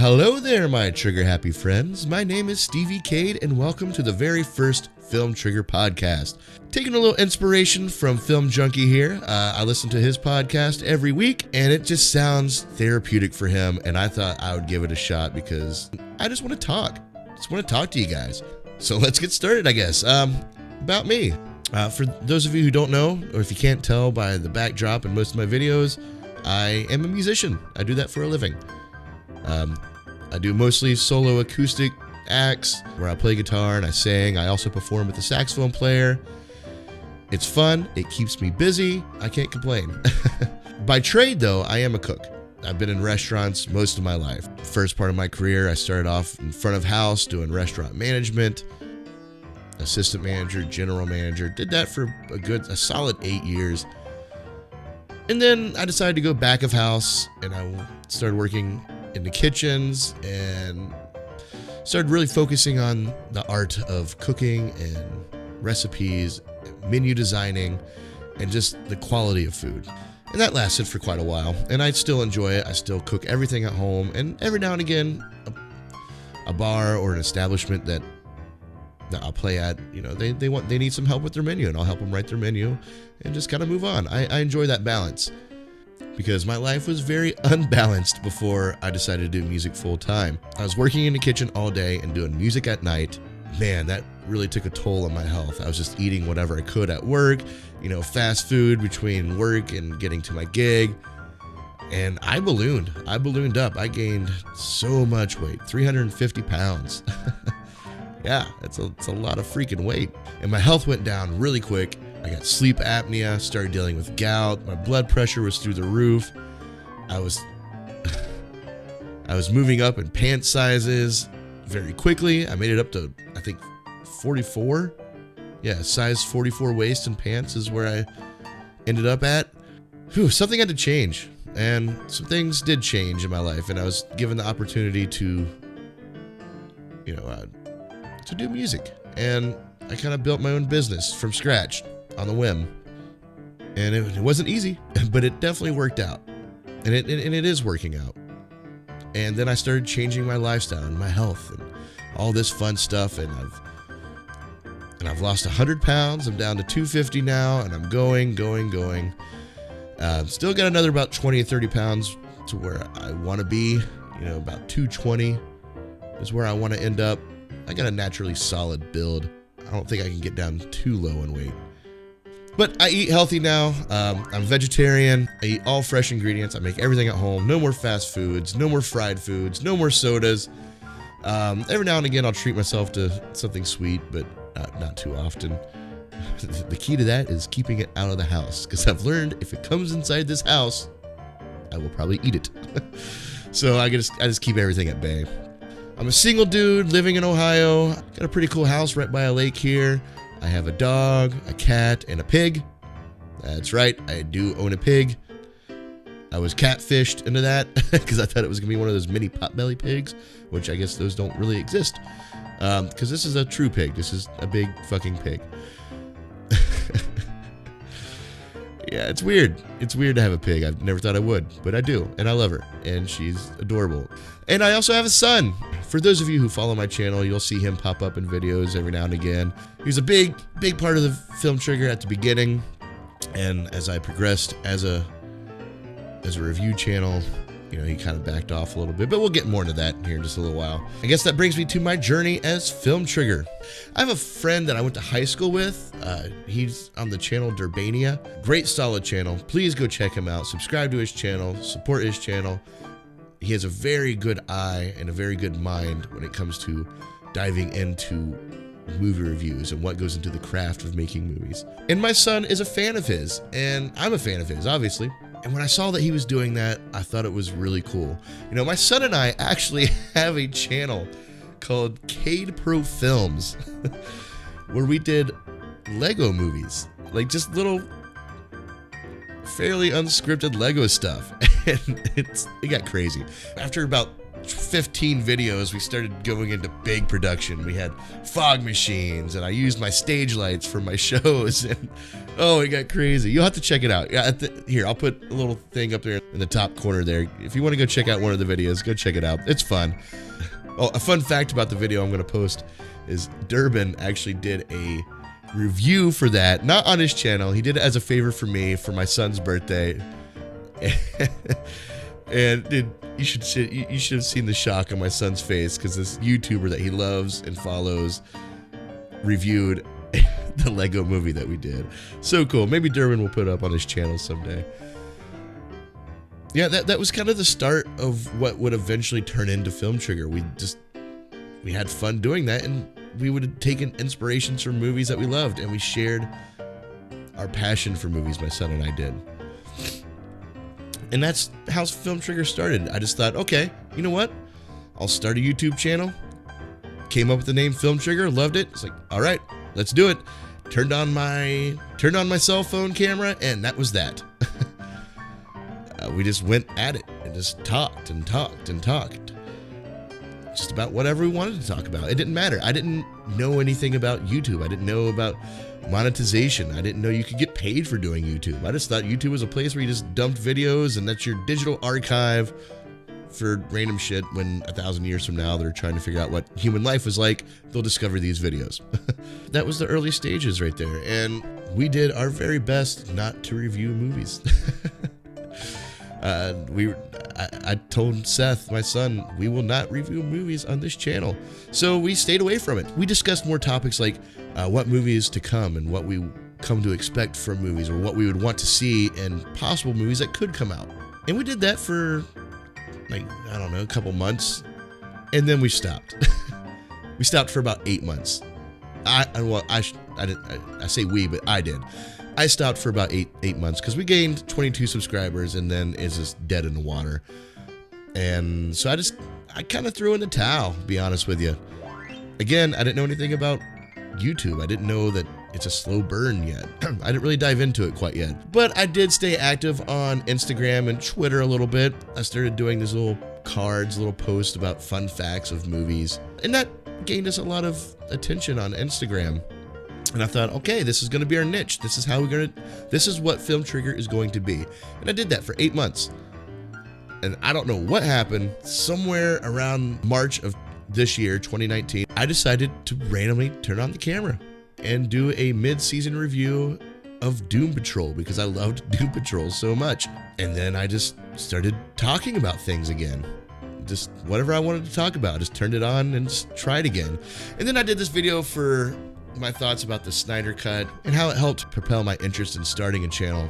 Hello there, my trigger happy friends. My name is Stevie Cade, and welcome to the very first Film Trigger podcast. Taking a little inspiration from Film Junkie here. I listen to his podcast every week, and it just sounds therapeutic for him, and I thought I would give it a shot because I just want to talk. To you guys. So let's get started, I guess. About me. For those of you who don't know, or if you can't tell by the backdrop in most of my videos, I am a musician. I do that for a living. I do mostly solo acoustic acts where I play guitar and I sing. I also perform with a saxophone player. It's fun. It keeps me busy. I can't complain. By trade, though, I am a cook. I've been in restaurants most of my life. First part of my career, I started off in front of house doing restaurant management, assistant manager, general manager. Did that for a solid 8 years. And then I decided to go back of house and I started working in the kitchens and started really focusing on the art of cooking and recipes, menu designing, and just the quality of food. And that lasted for quite a while, and I still enjoy it. I still cook everything at home, and every now and again, a bar or an establishment that I'll play at, they need some help with their menu, and I'll help them write their menu and just kind of move on. I enjoy that balance because my life was very unbalanced before I decided to do music full time. I was working in the kitchen all day and doing music at night. Man, that really took a toll on my health. I was just eating whatever I could at work, fast food between work and getting to my gig. And I ballooned up. I gained so much weight, 350 pounds. Yeah, it's a lot of freaking weight. And my health went down really quick. I got sleep apnea, started dealing with gout. My blood pressure was through the roof. I was moving up in pant sizes very quickly. I made it up to, I think, 44. Yeah, size 44 waist and pants is where I ended up at. Something had to change. And some things did change in my life. And I was given the opportunity to do music. And I kind of built my own business from scratch on the whim. And it wasn't easy, but it definitely worked out. And it is working out. And then I started changing my lifestyle and my health and all this fun stuff. And I've lost 100 pounds. I'm down to 250 now, and I'm going. Still got another about 20 or 30 pounds to where I want to be. About 220 is where I want to end up. I got a naturally solid build. I don't think I can get down too low in weight. But I eat healthy now. I'm vegetarian. I eat all fresh ingredients. I make everything at home. No more fast foods. No more fried foods. No more sodas. Every now and again, I'll treat myself to something sweet, but not too often. The key to that is keeping it out of the house, because I've learned if it comes inside this house, I will probably eat it. So I just keep everything at bay. I'm a single dude living in Ohio. Got a pretty cool house right by a lake here. I have a dog, a cat, and a pig. That's right, I do own a pig. I was catfished into that because I thought it was going to be one of those mini potbelly pigs, which I guess those don't really exist. Because this is a true pig. This is a big fucking pig. Yeah, it's weird. It's weird to have a pig. I've never thought I would, but I do, and I love her, and she's adorable. And I also have a son. For those of you who follow my channel, you'll see him pop up in videos every now and again. He was a big part of the Film Trigger at the beginning, and as I progressed as a review channel, he kind of backed off a little bit, but we'll get more into that here in just a little while. I guess that brings me to my journey as Film Trigger. I have a friend that I went to high school with. He's on the channel Durbania. Great, solid channel. Please go check him out. Subscribe to his channel. Support his channel. He has a very good eye and a very good mind when it comes to diving into movie reviews and what goes into the craft of making movies. And my son is a fan of his, and I'm a fan of his, obviously. And when I saw that he was doing that, I thought it was really cool. My son and I actually have a channel called Cade Pro Films where we did Lego movies, like just little fairly unscripted Lego stuff. And it got crazy. After about 15 videos, we started going into big production. We had fog machines, and I used my stage lights for my shows, and Oh, it got crazy. You'll have to check it out. Yeah, here, I'll put a little thing up there in the top corner there. If you want to go check out one of the videos, go check it out. It's fun. Oh, a fun fact about the video I'm going to post is Durbin actually did a review for that, not on his channel. He did it as a favor for me for my son's birthday. And dude, you should have seen the shock on my son's face because this YouTuber that he loves and follows reviewed the Lego movie that we did. So cool. Maybe Durbin will put it up on his channel someday. Yeah, that was kind of the start of what would eventually turn into Film Trigger. We had fun doing that, and we would have taken inspirations from movies that we loved, and we shared our passion for movies, my son and I did. And that's how Film Trigger started. I just thought, okay, you know what? I'll start a YouTube channel. Came up with the name Film Trigger, loved it. It's like, all right, let's do it. Turned on my cell phone camera, and that was that. We just went at it and just talked and talked and talked. Just about whatever we wanted to talk about. It didn't matter. I didn't know anything about YouTube. I didn't know about monetization. I didn't know you could get paid for doing YouTube. I just thought YouTube was a place where you just dumped videos and that's your digital archive for random shit. When 1,000 years from now they're trying to figure out what human life was like, they'll discover these videos. That was the early stages right there. And we did our very best not to review movies. I told Seth, my son, we will not review movies on this channel. So we stayed away from it. We discussed more topics like what movies to come and what we come to expect from movies, or what we would want to see in possible movies that could come out. And we did that for, like, I don't know, a couple months. And then we stopped. We stopped for about 8 months. I say we, but I did. I stopped for about eight months because we gained 22 subscribers, and then it's just dead in the water. And so I kind of threw in the towel, to be honest with you. Again, I didn't know anything about YouTube. I didn't know that it's a slow burn yet. I didn't really dive into it quite yet. But I did stay active on Instagram and Twitter a little bit. I started doing these little cards, little posts about fun facts of movies. And that gained us a lot of attention on Instagram. And I thought, okay, this is going to be our niche. This is what Film Trigger is going to be. And I did that for 8 months. And I don't know what happened. Somewhere around March of this year, 2019, I decided to randomly turn on the camera and do a mid-season review of Doom Patrol because I loved Doom Patrol so much. And then I just started talking about things again. Just whatever I wanted to talk about, just turned it on and just tried again. And then I did this video for my thoughts about the Snyder Cut and how it helped propel my interest in starting a channel.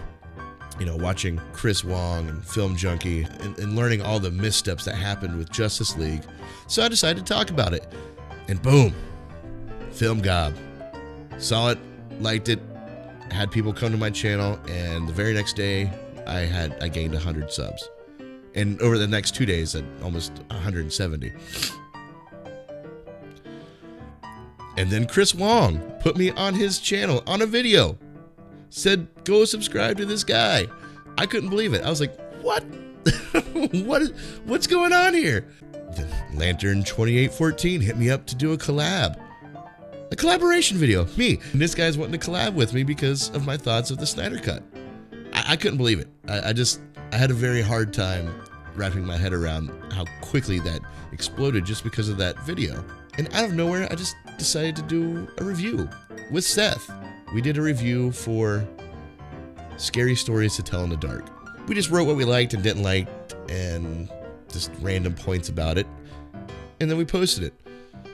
You know, watching Chris Wong and Film Junkie and learning all the missteps that happened with Justice League. So I decided to talk about it. And boom, Film Gob. Saw it, liked it, had people come to my channel, and the very next day I gained 100 subs. And over the next 2 days, at almost 170. And then Chris Wong put me on his channel on a video. Said, go subscribe to this guy. I couldn't believe it. I was like, what? What's going on here? Then Lantern 2814 hit me up to do a collab. A collaboration video, me. And this guy's wanting to collab with me because of my thoughts of the Snyder Cut. I couldn't believe it. I had a very hard time wrapping my head around how quickly that exploded just because of that video. And out of nowhere, I just decided to do a review with Seth. We did a review for Scary Stories to Tell in the Dark. We just wrote what we liked and didn't like and just random points about it. And then we posted it.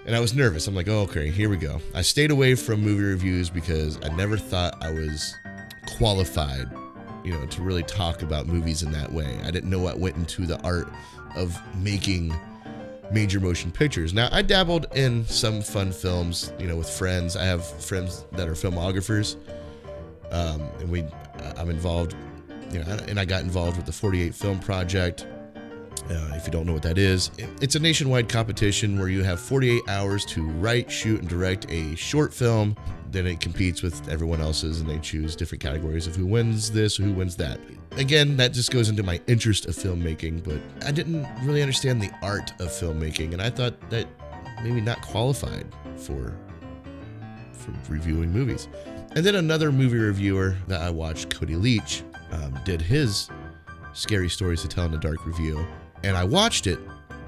And I was nervous. I'm like, oh, okay, here we go. I stayed away from movie reviews because I never thought I was qualified, to really talk about movies in that way. I didn't know what went into the art of making major motion pictures. Now, I dabbled in some fun films, with friends. I have friends that are filmographers, and I'm involved, and I got involved with the 48 Film Project. If you don't know what that is, it's a nationwide competition where you have 48 hours to write, shoot, and direct a short film. Then it competes with everyone else's, and they choose different categories of who wins this or who wins that. Again, that just goes into my interest of filmmaking, but I didn't really understand the art of filmmaking, and I thought that maybe not qualified for for reviewing movies. And then another movie reviewer that I watched, Cody Leach, did his Scary Stories to Tell in the Dark review. And I watched it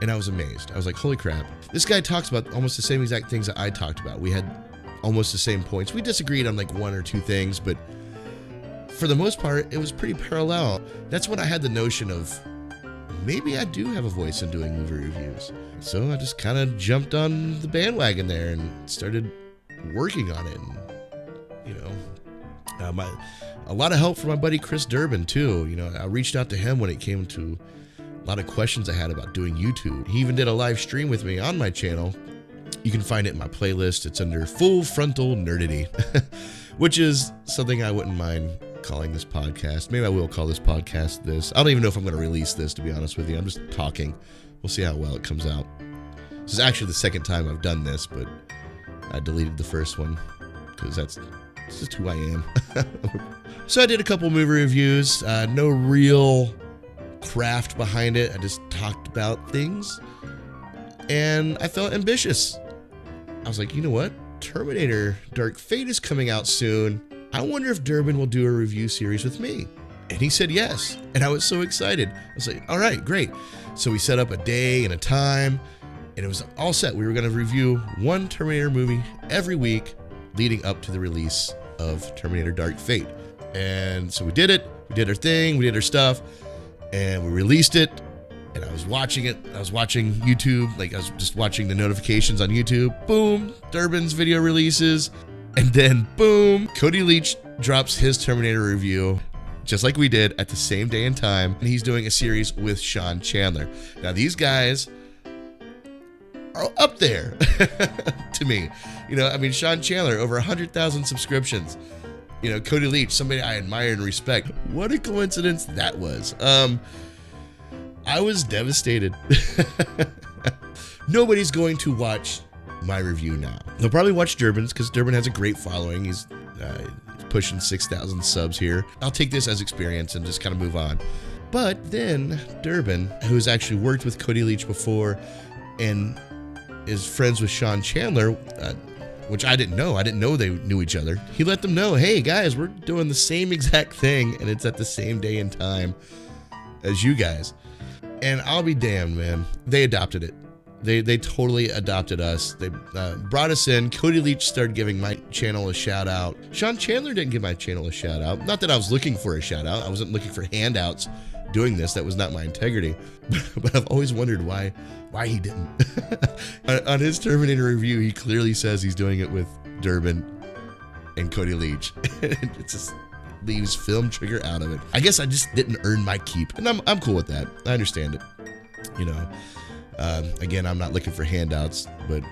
and I was amazed. I was like, holy crap. This guy talks about almost the same exact things that I talked about. We had almost the same points. We disagreed on like one or two things, but for the most part, it was pretty parallel. That's when I had the notion of maybe I do have a voice in doing movie reviews. So I just kind of jumped on the bandwagon there and started working on it. And, you know, a lot of help from my buddy Chris Durbin too. You know, I reached out to him when it came to a lot of questions I had about doing YouTube. He even did a live stream with me on my channel. You can find it in my playlist. It's under Full Frontal Nerdity, which is something I wouldn't mind calling this podcast. Maybe I will call this podcast this. I don't even know if I'm going to release this, to be honest with you. I'm just talking. We'll see how well it comes out. This is actually the second time I've done this, but I deleted the first one because that's just who I am. So I did a couple movie reviews. No real craft behind it. I just talked about things, and I felt ambitious. I was like, you know what? Terminator Dark Fate is coming out soon. I wonder if Durbin will do a review series with me. And he said yes. And I was so excited. I was like, all right, great. So we set up a day and a time, and it was all set. We were going to review one Terminator movie every week leading up to the release of Terminator Dark Fate. And so we did it. We did our thing. We did our stuff. And we released it. And I was watching it. I was watching YouTube. Like, I was just watching the notifications on YouTube. Boom. Durbin's video releases. And then, boom, Cody Leach drops his Terminator review, just like we did, at the same day and time. And he's doing a series with Sean Chandler. Now, these guys are up there to me. You know, I mean, Sean Chandler, over 100,000 subscriptions. You know, Cody Leach, somebody I admire and respect. What a coincidence that was. I was devastated. Nobody's going to watch my review now. They'll probably watch Durbin's because Durbin has a great following. He's pushing 6,000 subs here. I'll take this as experience and just kind of move on. But then Durbin, who's actually worked with Cody Leach before and is friends with Sean Chandler, which I didn't know. I didn't know they knew each other. He let them know, hey guys, we're doing the same exact thing and it's at the same day and time as you guys. And I'll be damned, man. They adopted it. They totally adopted us. They brought us in. Cody Leach started giving my channel a shout out. Sean Chandler didn't give my channel a shout out. Not that I was looking for a shout out. I wasn't looking for handouts doing this. That was not my integrity. But I've always wondered why he didn't. On his Terminator review, he clearly says he's doing it with Durbin and Cody Leach. It just leaves Film Trigger out of it. I guess I just didn't earn my keep. And I'm cool with that. I understand it. You know. Again, I'm not looking for handouts, but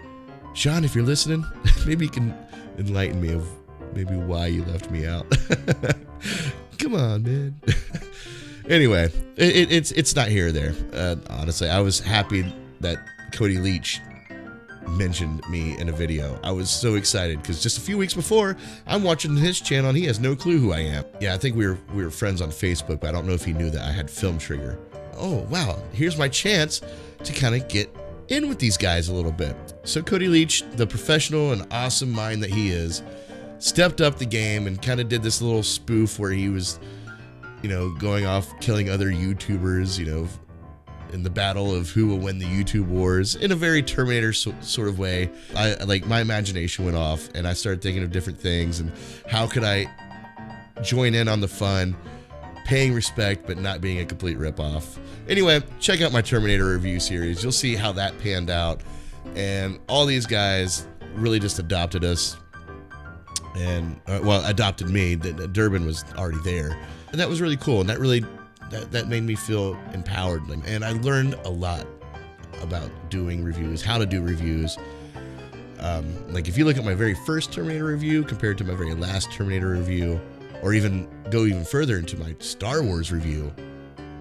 Sean, if you're listening, maybe you can enlighten me of maybe why you left me out. Come on, man. Anyway, it's not here or there. Honestly, I was happy that Cody Leach mentioned me in a video. I was so excited because just a few weeks before, I'm watching his channel and he has no clue who I am. Yeah, I think we were friends on Facebook, but I don't know if he knew that I had Film Trigger. Oh, wow, here's my chance to kind of get in with these guys a little bit. So Cody Leach, the professional and awesome mind that he is, stepped up the game and kind of did this little spoof where he was, you know, going off killing other YouTubers, you know, in the battle of who will win the YouTube wars in a very Terminator sort of way. My imagination went off and I started thinking of different things and how could I join in on the fun, paying respect, but not being a complete ripoff. Anyway, check out my Terminator review series. You'll see how that panned out. And all these guys really just adopted us and, adopted me. Durbin was already there. And that was really cool. And that made me feel empowered. And I learned a lot about doing reviews, how to do reviews. Like if you look at my very first Terminator review compared to my very last Terminator review, or even go even further into my Star Wars review,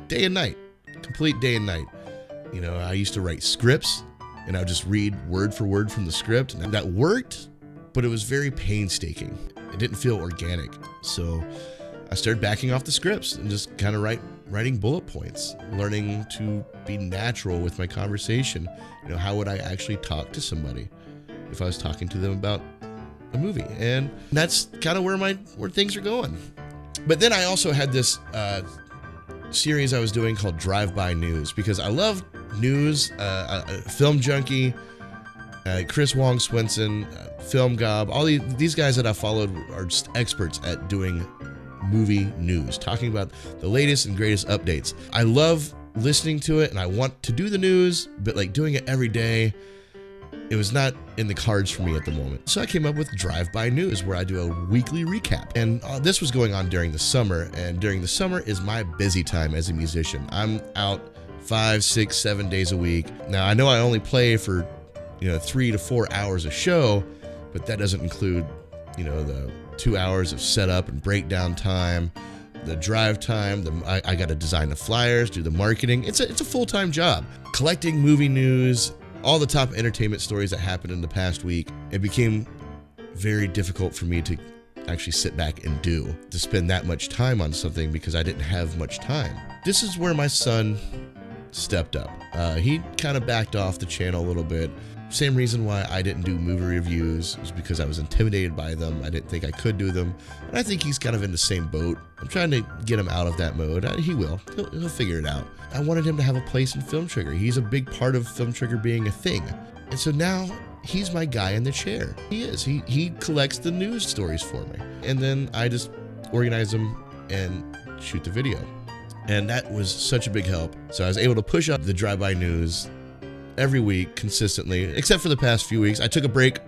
day and night, complete day and night. You know, I used to write scripts and I would just read word for word from the script, and that worked, but it was very painstaking. It didn't feel organic. So I started backing off the scripts and just kind of writing bullet points, learning to be natural with my conversation. You know, how would I actually talk to somebody if I was talking to them about a movie, and that's kind of where things are going. But then I also had this series I was doing called Drive-By News, because I love news. Film Junkie, Chris Wong Swenson, Film Gob, all these guys that I followed are just experts at doing movie news, talking about the latest and greatest updates. I love listening to it, and I want to do the news, but like doing it every day, it was not in the cards for me at the moment. So I came up with Drive-By News, where I do a weekly recap. And this was going on during the summer, and during the summer is my busy time as a musician. I'm out 5, 6, 7 days a week. Now, I know I only play for 3 to 4 hours a show, but that doesn't include the 2 hours of setup and breakdown time, the drive time. I got to design the flyers, do the marketing. It's a full-time job. Collecting movie news, all the top entertainment stories that happened in the past week. It became very difficult for me to actually sit back and to spend that much time on something, because I didn't have much time. This is where my son stepped up. He kind of backed off the channel a little bit. Same reason why I didn't do movie reviews was because I was intimidated by them. I didn't think I could do them. And I think he's kind of in the same boat. I'm trying to get him out of that mode. He will. He'll figure it out. I wanted him to have a place in Film Trigger. He's a big part of Film Trigger being a thing. And so now he's my guy in the chair. He is. He collects the news stories for me. And then I just organize them and shoot the video. And that was such a big help. So I was able to push up the Drive-By News every week consistently, except for the past few weeks. I took a break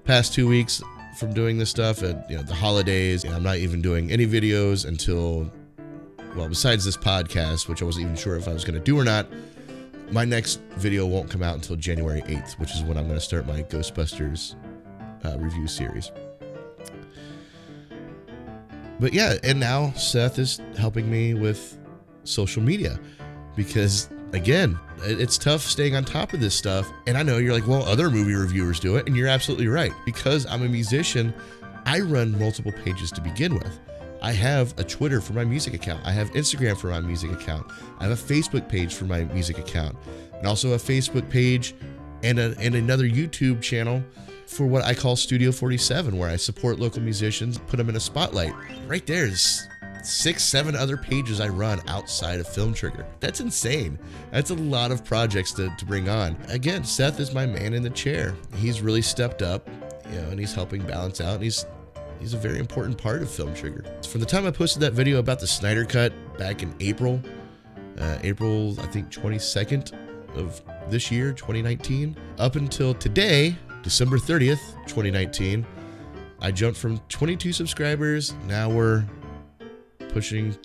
past 2 weeks from doing this stuff at the holidays. I'm not even doing any videos until, well, besides this podcast, which I wasn't even sure if I was going to do or not. My next video won't come out until January 8th, which is when I'm going to start my Ghostbusters review series. But yeah, and now Seth is helping me with social media, because again, it's tough staying on top of this stuff. And I know you're like, well, other movie reviewers do it. And you're absolutely right. Because I'm a musician, I run multiple pages to begin with. I have a Twitter for my music account. I have Instagram for my music account. I have a Facebook page for my music account. And also a Facebook page and another YouTube channel for what I call Studio 47, where I support local musicians, put them in a spotlight. Right there's 6, 7 other pages I run outside of Film Trigger. That's insane. That's a lot of projects to bring on. Again, Seth is my man in the chair. He's really stepped up, and he's helping balance out, and he's a very important part of Film Trigger. From the time I posted that video about the Snyder Cut back in April, I think 22nd of this year, 2019, up until today, December 30th, 2019, I jumped from 22 subscribers. Now we're pushing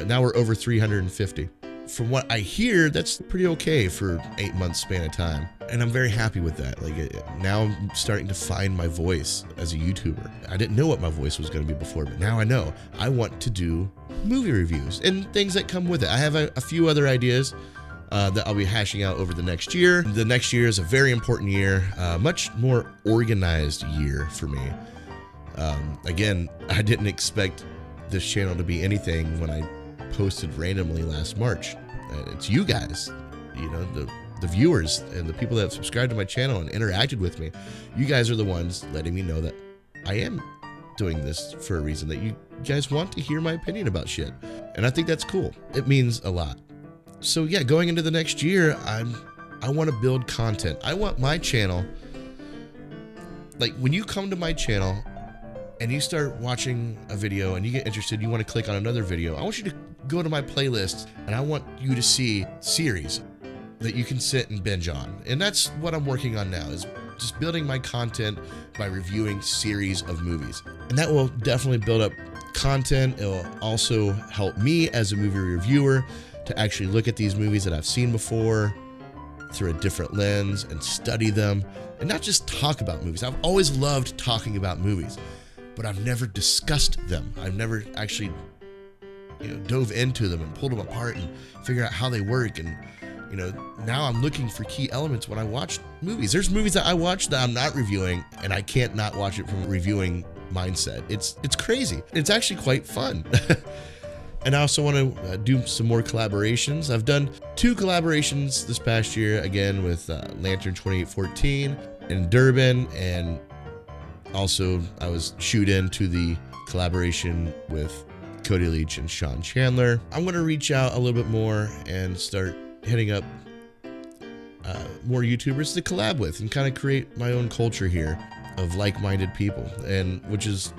now we're over 350. From what I hear, that's pretty okay for 8 months span of time. And I'm very happy with that. Like, now I'm starting to find my voice as a YouTuber. I didn't know what my voice was going to be before, but now I know. I want to do movie reviews and things that come with it. I have a few other ideas that I'll be hashing out over the next year. The next year is a very important year, much more organized year for me. Again, I didn't expect this channel to be anything when I posted randomly last March. It's you guys, the viewers and the people that have subscribed to my channel and interacted with me. You guys are the ones letting me know that I am doing this for a reason, that you guys want to hear my opinion about shit. And I think that's cool. It means a lot. So yeah, going into the next year, I want to build content. I want my channel, like when you come to my channel and you start watching a video and you get interested, you want to click on another video, I want you to go to my playlist and I want you to see series that you can sit and binge on. And that's what I'm working on now, is just building my content by reviewing series of movies. And that will definitely build up content. It will also help me as a movie reviewer to actually look at these movies that I've seen before through a different lens and study them, and not just talk about movies. I've always loved talking about movies, but I've never discussed them. I've never actually dove into them and pulled them apart and figured out how they work. And now I'm looking for key elements when I watch movies. There's movies that I watch that I'm not reviewing, and I can't not watch it from a reviewing mindset. It's crazy. It's actually quite fun. And I also want to do some more collaborations. I've done 2 collaborations this past year, again with Lantern 2814 in Durban, and Also, I was shoot into the collaboration with Cody Leach and Sean Chandler. I'm going to reach out a little bit more and start hitting up more YouTubers to collab with and kind of create my own culture here of like-minded people, and which is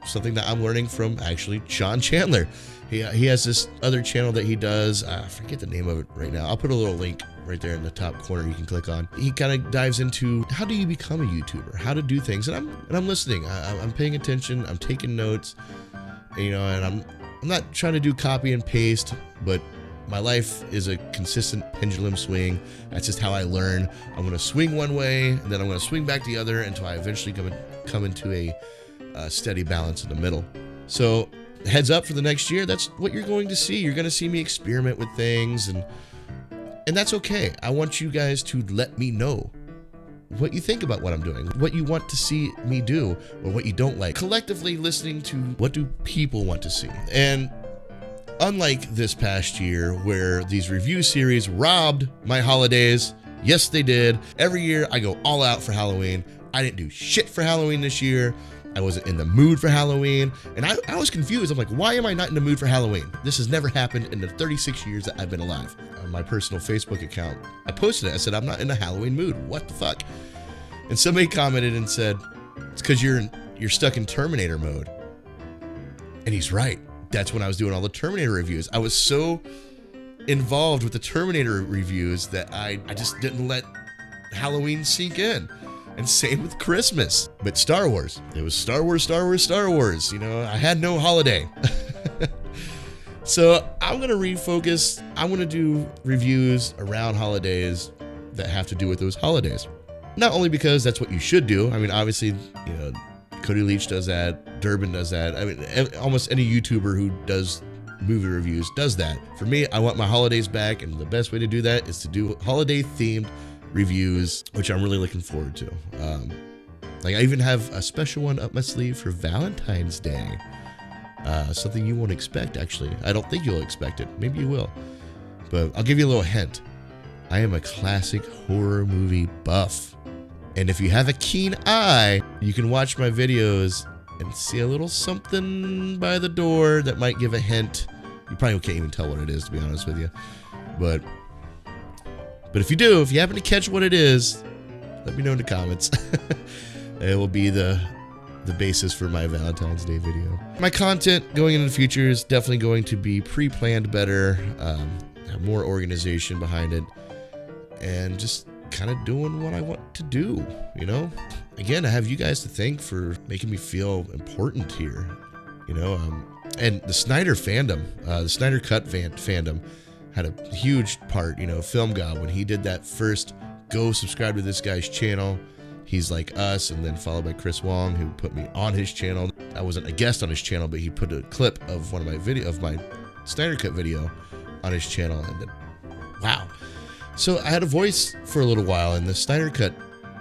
something that I'm learning from actually Sean Chandler. He has this other channel that he does. I forget the name of it right now. I'll put a little link right there in the top corner you can click on. He kind of dives into how do you become a YouTuber, how to do things, and I'm listening. I'm paying attention. I'm taking notes. And I'm not trying to do copy and paste, but my life is a consistent pendulum swing. That's just how I learn. I'm going to swing one way, and then I'm going to swing back the other until I eventually come into a steady balance in the middle. So heads up for the next year, that's what you're going to see. You're going to see me experiment with things, and that's okay. I want you guys to let me know what you think about what I'm doing, what you want to see me do, or what you don't like. Collectively listening to what do people want to see. And unlike this past year where these review series robbed my holidays, yes they did. Every year I go all out for Halloween. I didn't do shit for Halloween this year. I wasn't in the mood for Halloween, and I was confused. I'm like, why am I not in the mood for Halloween? This has never happened in the 36 years that I've been alive. On my personal Facebook account, I posted it. I said, I'm not in a Halloween mood. What the fuck? And somebody commented and said, it's because you're stuck in Terminator mode. And he's right. That's when I was doing all the Terminator reviews. I was so involved with the Terminator reviews that I just didn't let Halloween sink in. And same with Christmas. But Star Wars. It was Star Wars, Star Wars, Star Wars. I had no holiday. So I'm going to refocus. I'm going to do reviews around holidays that have to do with those holidays. Not only because that's what you should do. I mean, obviously, Cody Leach does that. Durbin does that. I mean, almost any YouTuber who does movie reviews does that. For me, I want my holidays back, and the best way to do that is to do holiday-themed reviews, which I'm really looking forward to. I even have a special one up my sleeve for Valentine's Day. Something you won't expect, actually. I don't think you'll expect it. Maybe you will. But I'll give you a little hint. I am a classic horror movie buff. And if you have a keen eye, you can watch my videos and see a little something by the door that might give a hint. You probably can't even tell what it is, to be honest with you. But if you do, if you happen to catch what it is, let me know in the comments. It will be the basis for my Valentine's Day video. My content going into the future is definitely going to be pre-planned better, have more organization behind it, and just kind of doing what I want to do, Again, I have you guys to thank for making me feel important here, and the Snyder fandom, the Snyder Cut fandom had a huge part, Film God, when he did that first, go subscribe to this guy's channel. He's like us, and then followed by Chris Wong, who put me on his channel. I wasn't a guest on his channel, but he put a clip of one of my Snyder Cut video on his channel, and then, wow. So I had a voice for a little while in the Snyder Cut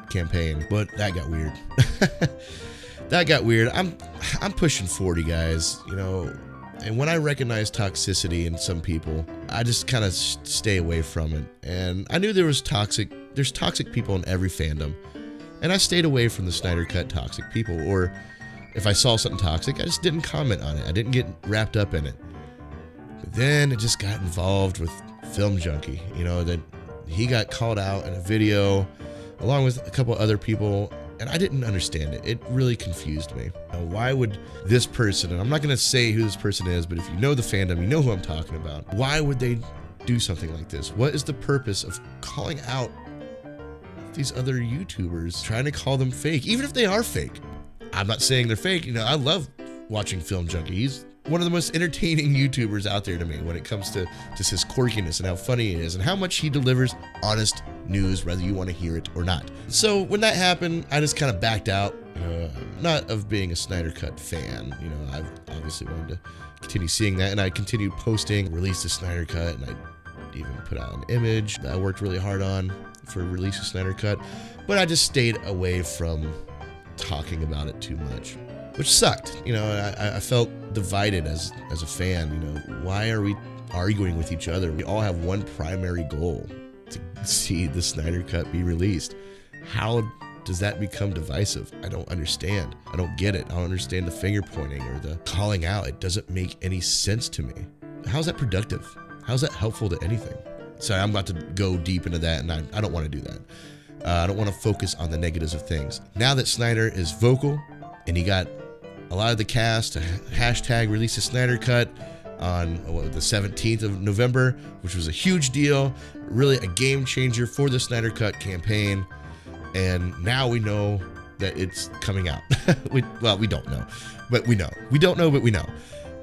campaign, but that got weird. That got weird. I'm pushing 40, guys, and when I recognize toxicity in some people, I just kind of stay away from it. And I knew there's toxic people in every fandom. And I stayed away from the Snyder Cut toxic people, or if I saw something toxic, I just didn't comment on it. I didn't get wrapped up in it. But then it just got involved with Film Junkie, that he got called out in a video along with a couple other people, and I didn't understand it. It really confused me. Why would this person, and I'm not going to say who this person is, but if you know the fandom, you know who I'm talking about. Why would they do something like this? What is the purpose of calling out these other YouTubers, trying to call them fake, even if they are fake? I'm not saying they're fake. I love watching Film Junkie. He's one of the most entertaining YouTubers out there to me when it comes to just his quirkiness and how funny he is and how much he delivers honest news, whether you want to hear it or not. So when that happened, I just kind of backed out, not of being a Snyder Cut fan. I've obviously wanted to continue seeing that, and I continued posting, released a Snyder Cut, and I even put out an image that I worked really hard on for release of Snyder Cut, but I just stayed away from talking about it too much, which sucked. I felt divided as a fan. Why are we arguing with each other? We all have one primary goal: to see the Snyder Cut be released. How does that become divisive? I don't understand. I don't get it. I don't understand the finger pointing or the calling out. It doesn't make any sense to me. How's that productive? How's that helpful to anything? Sorry, I'm about to go deep into that, and I don't want to do that. I don't want to focus on the negatives of things. Now that Snyder is vocal, and he got a lot of the cast to hashtag release the Snyder Cut on the 17th of November, which was a huge deal, really a game changer for the Snyder Cut campaign. And now we know that it's coming out. we don't know, but we know. We don't know, but we know.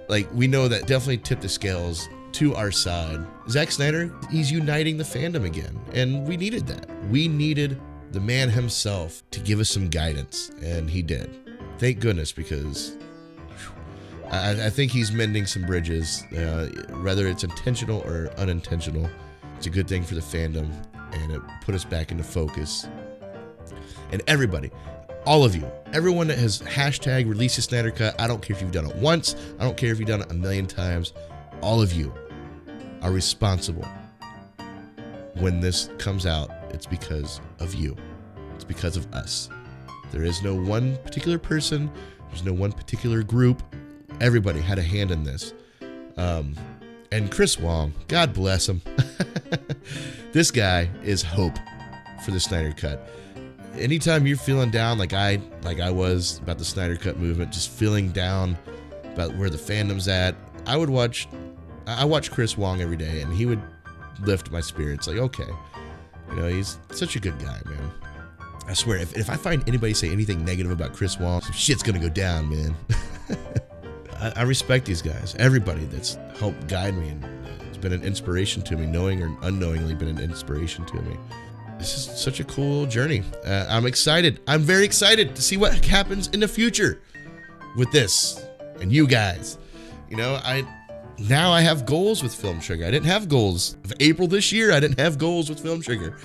Like, we know that definitely tipped the scales to our side. Zack Snyder, he's uniting the fandom again, and we needed that. We needed the man himself to give us some guidance, and he did. Thank goodness, because I think he's mending some bridges, whether it's intentional or unintentional. It's a good thing for the fandom, and it put us back into focus. And everybody, all of you, everyone that has hashtag release the Snyder Cut, I don't care if you've done it once, I don't care if you've done it a million times, all of you are responsible. When this comes out, it's because of you. It's because of us. There is no one particular person, there's no one particular group. Everybody had a hand in this. And Chris Wong, God bless him. This guy is hope for the Snyder Cut. Anytime you're feeling down like I was about the Snyder Cut movement, just feeling down about where the fandom's at, I watch Chris Wong every day, and he would lift my spirits. Like, okay, he's such a good guy, man. I swear, if I find anybody say anything negative about Chris Wong, some shit's gonna go down, man. I respect these guys. Everybody that's helped guide me and has been an inspiration to me, knowing or unknowingly been an inspiration to me. This is such a cool journey. I'm excited. I'm very excited to see what happens in the future with this and you guys. Now I have goals with Film Trigger. I didn't have goals. Of April this year, I didn't have goals with Film Trigger.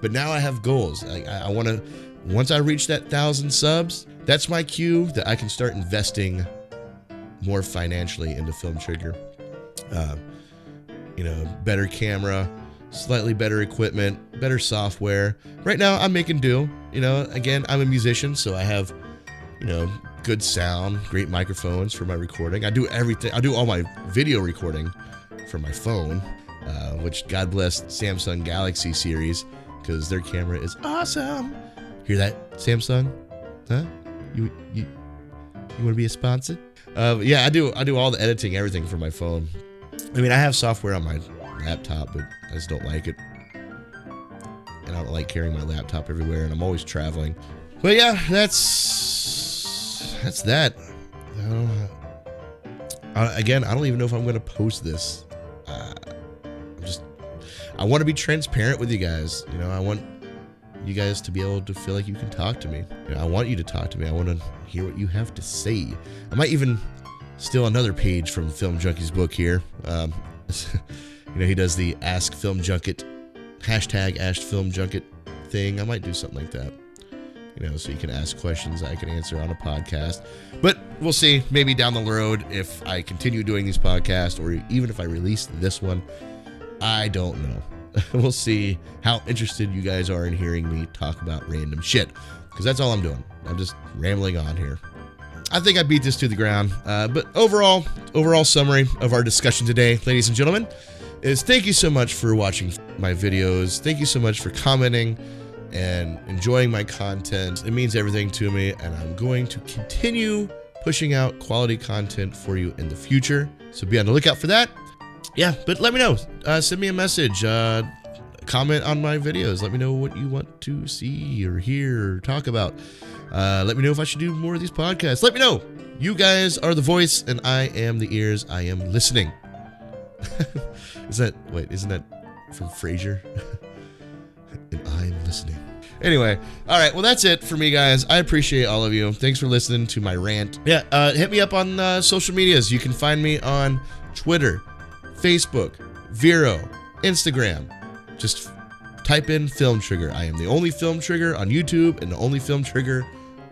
But now I have goals. I want to, once I reach that 1,000 subs, that's my cue that I can start investing more financially into Film Trigger. Better camera, slightly better equipment, better software. Right now, I'm making do. Again, I'm a musician, so I have, good sound, great microphones for my recording. I do everything. I do all my video recording from my phone, which God bless Samsung Galaxy series, because their camera is awesome. Hear that, Samsung? Huh? You want to be a sponsor? Yeah, I do all the editing, everything from my phone. I mean, I have software on my laptop, but I just don't like it. And I don't like carrying my laptop everywhere, and I'm always traveling. But yeah, that's that. Again, I don't even know if I'm going to post this. I want to be transparent with you guys. I want you guys to be able to feel like you can talk to me. I want you to talk to me. I want to hear what you have to say. I might even steal another page from Film Junkie's book here. He does the Ask Film Junket, hashtag Ask Film Junket thing. I might do something like that. So you can ask questions I can answer on a podcast. But we'll see, maybe down the road, if I continue doing these podcasts, or even if I release this one. I don't know. We'll see how interested you guys are in hearing me talk about random shit, because that's all I'm doing. I'm just rambling on here. I think I beat this to the ground. But overall summary of our discussion today, ladies and gentlemen, is thank you so much for watching my videos. Thank you so much for commenting and enjoying my content. It means everything to me, and I'm going to continue pushing out quality content for you in the future. So be on the lookout for that. Yeah, but let me know. Send me a message. Comment on my videos. Let me know what you want to see or hear or talk about. Let me know if I should do more of these podcasts. Let me know. You guys are the voice, and I am the ears. I am listening. Isn't that from Frasier? And I'm listening. Anyway, all right. Well, that's it for me, guys. I appreciate all of you. Thanks for listening to my rant. Yeah, hit me up on social medias. You can find me on Twitter, Facebook, Vero, Instagram. Just type in Film Trigger. I am the only Film Trigger on YouTube and the only Film Trigger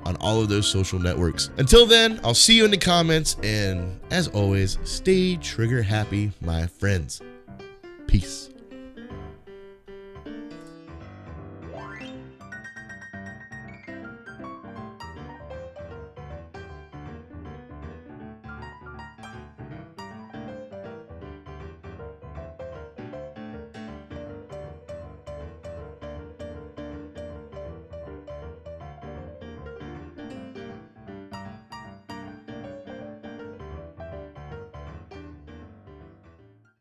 on all of those social networks. Until then, I'll see you in the comments, and as always, stay trigger happy, my friends. Peace.